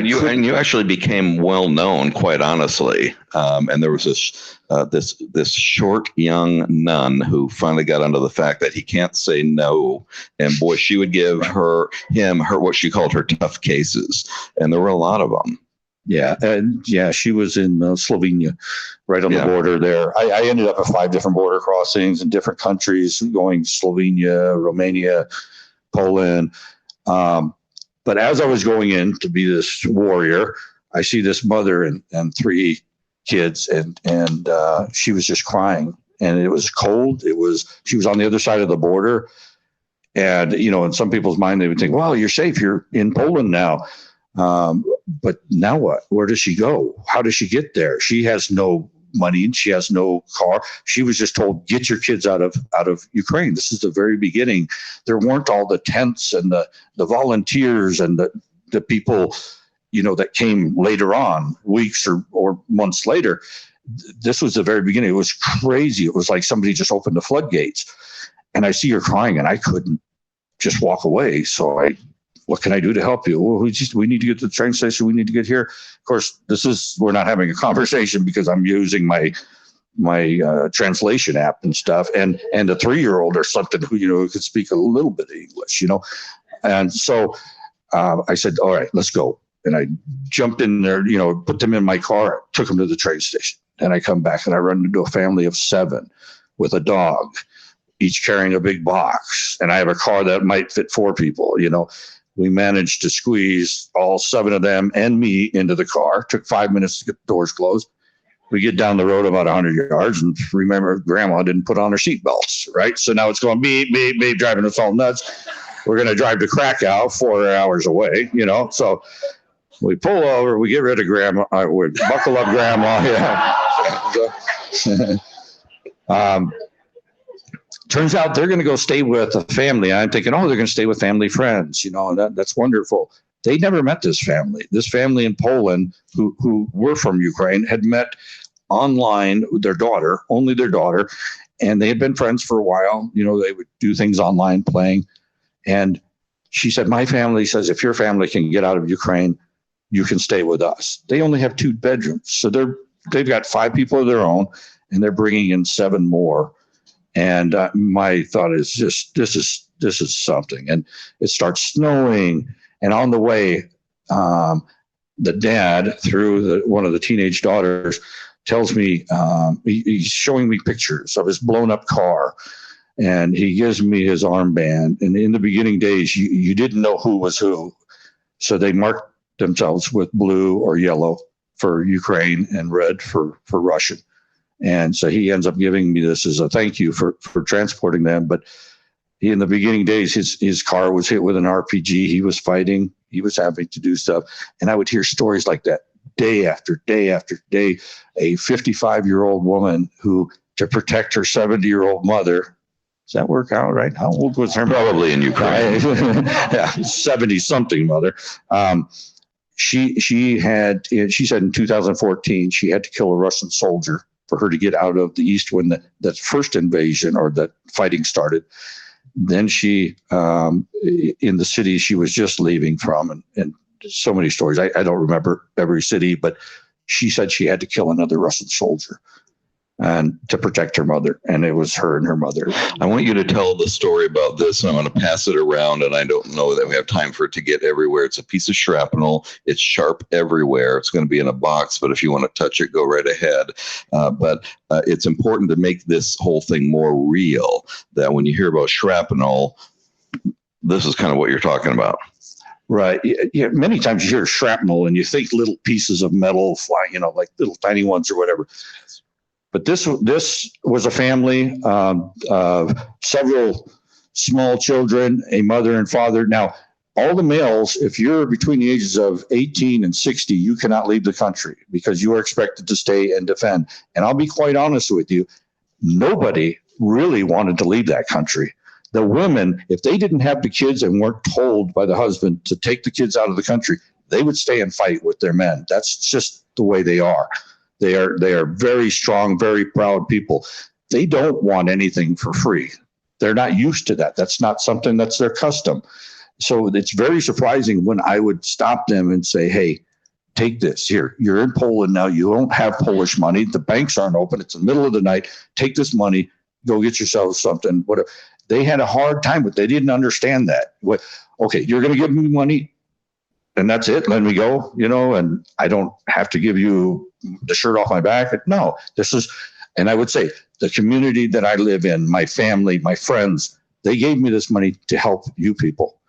you actually became well known, quite honestly. And there was this short young nun who finally got onto the fact that he can't say no. And boy, she would give him what she called her tough cases, and there were a lot of them. Yeah, and she was in Slovenia, right on the border there. I ended up at 5 different border crossings in different countries, going Slovenia, Romania, Poland. But as I was going in to be this warrior, I see this mother and 3 kids, and she was just crying. And it was cold. She was on the other side of the border. And, in some people's mind, they would think, well, you're safe. You're in Poland now. But now what? Where does she go? How does she get there? She has no money. She has no car. She was just told, get your kids out of Ukraine. This is the very beginning. There weren't all the tents and the volunteers and the people, that came later on, weeks or months later. This was the very beginning. It was crazy. It was like somebody just opened the floodgates. And I see her crying, and I couldn't just walk away. So what can I do to help you? Well, we need to get to the train station. We need to get here. Of course, we're not having a conversation because I'm using my translation app and stuff, and a 3-year-old or something who could speak a little bit of English, And so I said, all right, let's go. And I jumped in there, put them in my car, took them to the train station. And I come back and I run into a family of 7 with a dog, each carrying a big box. And I have a car that might fit 4 people, We managed to squeeze all 7 of them and me into the car. Took 5 minutes to get the doors closed. We get down the road about 100 yards, and remember, Grandma didn't put on her seatbelts, right? So now it's going beep, beep, beep, driving us all nuts. We're going to drive to Krakow, 4 hours away, So we pull over, we get rid of Grandma. We buckle up Grandma. Yeah. Turns out they're going to go stay with a family. I'm thinking, they're going to stay with family friends, and that's wonderful. They never met this family. This family in Poland, who were from Ukraine, had met online with only their daughter, and they had been friends for a while. They would do things online, playing. And she said, my family says, if your family can get out of Ukraine, you can stay with us. They only have 2 bedrooms. So they've got 5 people of their own, and they're bringing in 7 more. And my thought is this is this is something. And it starts snowing. And on the way, the dad, through one of the teenage daughters, tells me, he's showing me pictures of his blown up car. And he gives me his armband. And in the beginning days, you didn't know who was who. So they marked themselves with blue or yellow for Ukraine and red for Russian. And so he ends up giving me this as a thank you for transporting them. But in the beginning days, his car was hit with an RPG. He was fighting. He was having to do stuff. And I would hear stories like that day after day after day. A 55-year-old woman who, to protect her 70-year-old mother, does that work out right? How old was her mother? Probably in Ukraine. Yeah, 70-something mother. She said in 2014, she had to kill a Russian soldier for her to get out of the East when that first invasion or that fighting started. Then she, in the city she was just leaving from, and so many stories. I don't remember every city, but she said she had to kill another Russian soldier and to protect her mother. And it was her and her mother. I want you to tell the story about this, and I'm going to pass it around, and I don't know that we have time for it to get everywhere. It's a piece of shrapnel. It's sharp everywhere. It's going to be in a box, but if you want to touch it, go right ahead. But it's important to make this whole thing more real, that when you hear about shrapnel, this is kind of what you're talking about. Right. Yeah, many times you hear shrapnel and you think little pieces of metal flying, like little tiny ones or whatever. But this was a family of several small children, a mother and father. Now, all the males, if you're between the ages of 18 and 60, you cannot leave the country because you are expected to stay and defend. And I'll be quite honest with you, nobody really wanted to leave that country. The women, if they didn't have the kids and weren't told by the husband to take the kids out of the country, they would stay and fight with their men. That's just the way they are. They are very strong, very proud people. They don't want anything for free. They're not used to that. That's not something that's their custom. So it's very surprising when I would stop them and say, hey, take this here. You're in Poland now. You don't have Polish money. The banks aren't open. It's the middle of the night. Take this money. Go get yourselves something. Whatever. They had a hard time, but they didn't understand that. Okay, you're going to give me money, and that's it. Let me go, and I don't have to give you the shirt off my back. No, and I would say the community that I live in, my family, my friends, they gave me this money to help you people.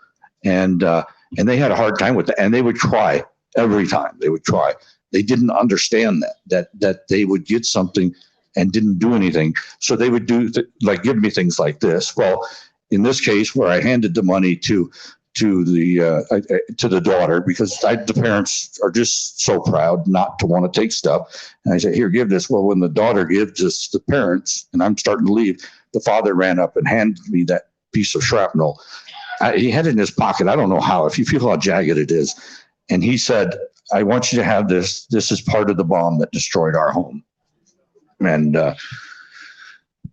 And they had a hard time with that. And they would cry every time. They would cry. They didn't understand that they would get something and didn't do anything. So they would give me things like this. Well, in this case, where I handed the money to the daughter, because the parents are just so proud not to want to take stuff. And I said, here, give this. Well, when the daughter gives this to the parents and I'm starting to leave, the father ran up and handed me that piece of shrapnel. He had it in his pocket. I don't know how, if you feel how jagged it is. And he said, I want you to have this. This is part of the bomb that destroyed our home. And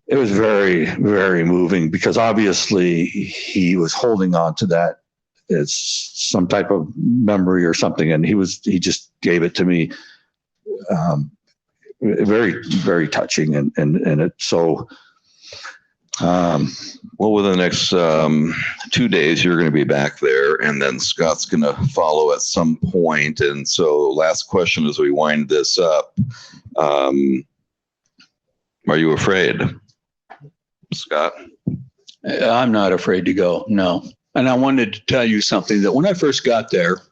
it was very, very moving because obviously he was holding on to that. It's some type of memory or something. And he just gave it to me. Very, very touching. And it's so, well, within the next 2 days, you're going to be back there, and then Scott's going to follow at some point. And so last question as we wind this up. Are you afraid, Scott? I'm not afraid to go, no. And I wanted to tell you something, that when I first got there,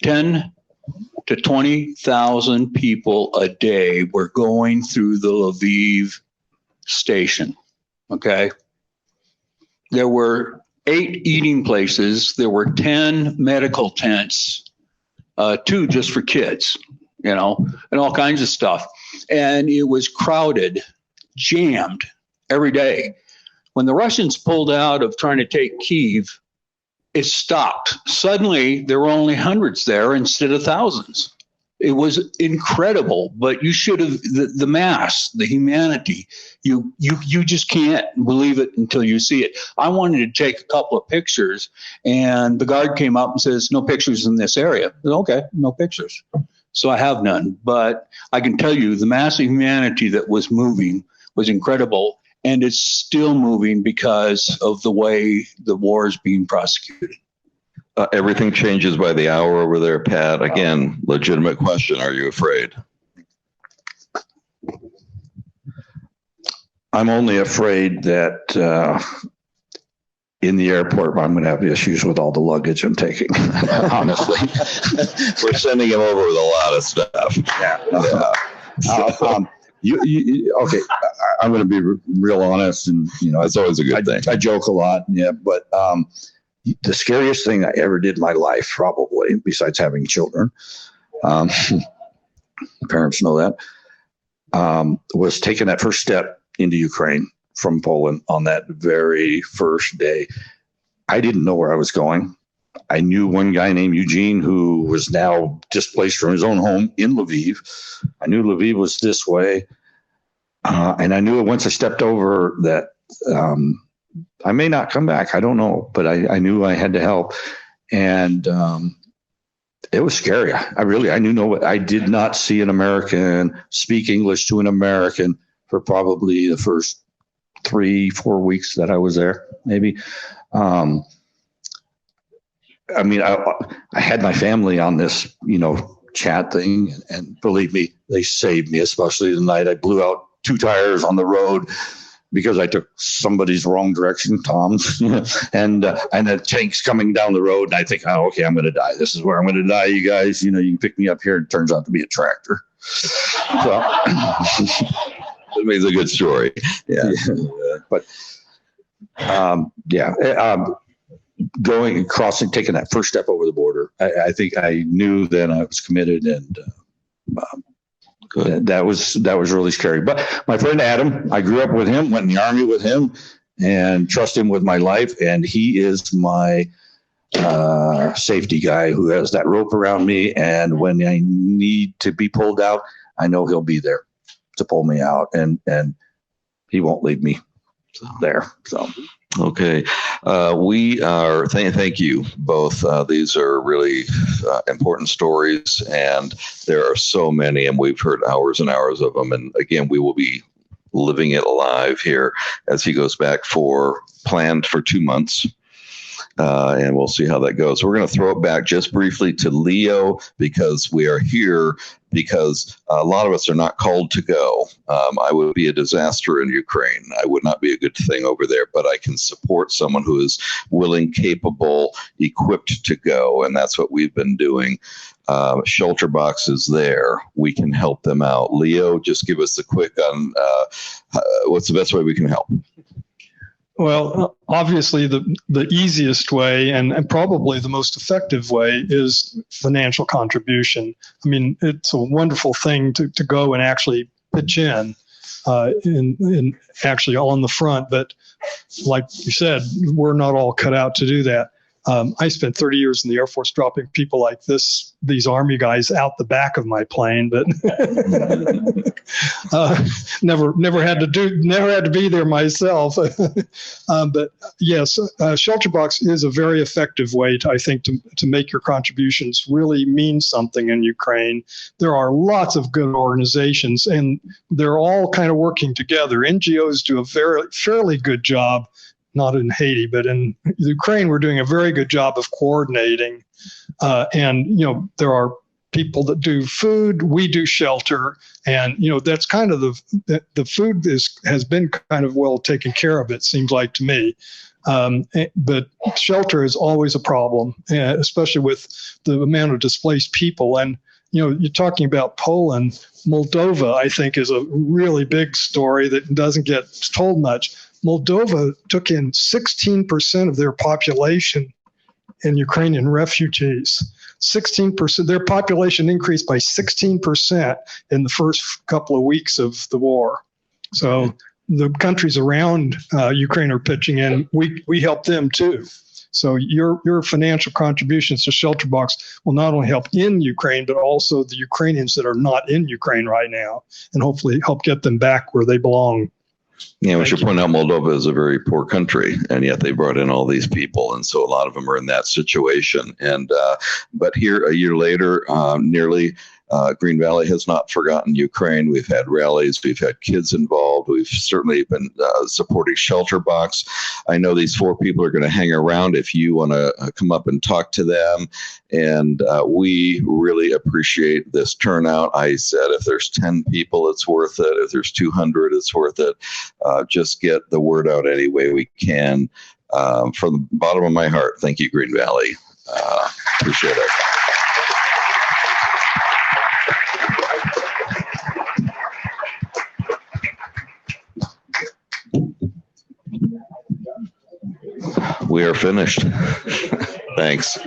10 to 20,000 people a day were going through the Lviv station, okay? There were 8 eating places. There were 10 medical tents, 2 just for kids, and all kinds of stuff. And it was crowded, jammed every day. When the Russians pulled out of trying to take Kyiv, it stopped. Suddenly, there were only hundreds there instead of thousands. It was incredible, but you should have, the mass, the humanity, you just can't believe it until you see it. I wanted to take a couple of pictures, and the guard came up and says, no pictures in this area. I said, okay, no pictures. So I have none, but I can tell you the mass of humanity that was moving was incredible. and it's still moving because of the way the war is being prosecuted. Everything changes by the hour over there, Pat. Again, legitimate question. Are you afraid? I'm only afraid that in the airport, I'm going to have issues with all the luggage I'm taking, honestly. We're sending him over with a lot of stuff. Okay, I'm going to be real honest, and That's always a good thing. I joke a lot, but the scariest thing I ever did in my life, probably, besides having children, parents know that, was taking that first step into Ukraine from Poland on that very first day. I didn't know where I was going. I knew one guy named Eugene who was now displaced from his own home in Lviv. I knew Lviv was this way. And I knew once I stepped over that I may not come back. I don't know, but I knew I had to help. And it was scary. I did not see an American speak English to an American for probably the first 3-4 weeks that I was there, maybe. I had my family on this, chat thing, and believe me, they saved me, especially the night I blew out 2 tires on the road because I took somebody's wrong direction, Tom's, and the tank's coming down the road, and I think, oh, okay, I'm going to die. This is where I'm going to die, you guys. You can pick me up here. It turns out to be a tractor. So. It makes a good story. Yeah. But crossing, taking that first step over the border, I think I knew then I was committed, and that was really scary. But my friend Adam, I grew up with him, went in the Army with him, and trust him with my life. And he is my safety guy who has that rope around me. And when I need to be pulled out, I know he'll be there to pull me out, and he won't leave me there. So, okay. We are, thank you both. These are really important stories, and there are so many, and we've heard hours and hours of them. And again, we will be living it live here as he goes back planned for 2 months. And we'll see how that goes. We're going to throw it back just briefly to Leo, because we are here because a lot of us are not called to go. I would be a disaster in Ukraine. I would not be a good thing over there, but I can support someone who is willing, capable, equipped to go. And that's what we've been doing. ShelterBox is there. We can help them out. Leo, just give us a quick on what's the best way we can help. Well, obviously the easiest way and probably the most effective way is financial contribution. I mean, it's a wonderful thing to go and actually pitch in actually on the front. But like you said, we're not all cut out to do that. I spent 30 years in the Air Force dropping people like these Army guys out the back of my plane, but never had to be there myself. But yes, ShelterBox is a very effective way to make your contributions really mean something in Ukraine. There are lots of good organizations, and they're all kind of working together. NGOs do a fairly good job. Not in Haiti, but in Ukraine, we're doing a very good job of coordinating. And there are people that do food, we do shelter, and that's kind of the food has been kind of well taken care of, it seems like to me. But shelter is always a problem, especially with the amount of displaced people. And you're talking about Poland. Moldova, I think, is a really big story that doesn't get told much. Moldova took in 16% of their population in Ukrainian refugees. 16%, their population increased by 16% in the first couple of weeks of the war. So the countries around Ukraine are pitching in. We help them too. So your financial contributions to ShelterBox will not only help in Ukraine, but also the Ukrainians that are not in Ukraine right now, and hopefully help get them back where they belong. Yeah, we should point out Moldova is a very poor country, and yet they brought in all these people, and so a lot of them are in that situation. And but here, a year later, nearly Green Valley has not forgotten Ukraine. We've had rallies, we've had kids involved, we've certainly been supporting ShelterBox. I know these 4 people are going to hang around if you want to come up and talk to them. And we really appreciate this turnout. I said if there's 10 people, it's worth it. If there's 200, it's worth it. Just get the word out any way we can. From the bottom of my heart, thank you, Green Valley. Appreciate it. We are finished. Thanks.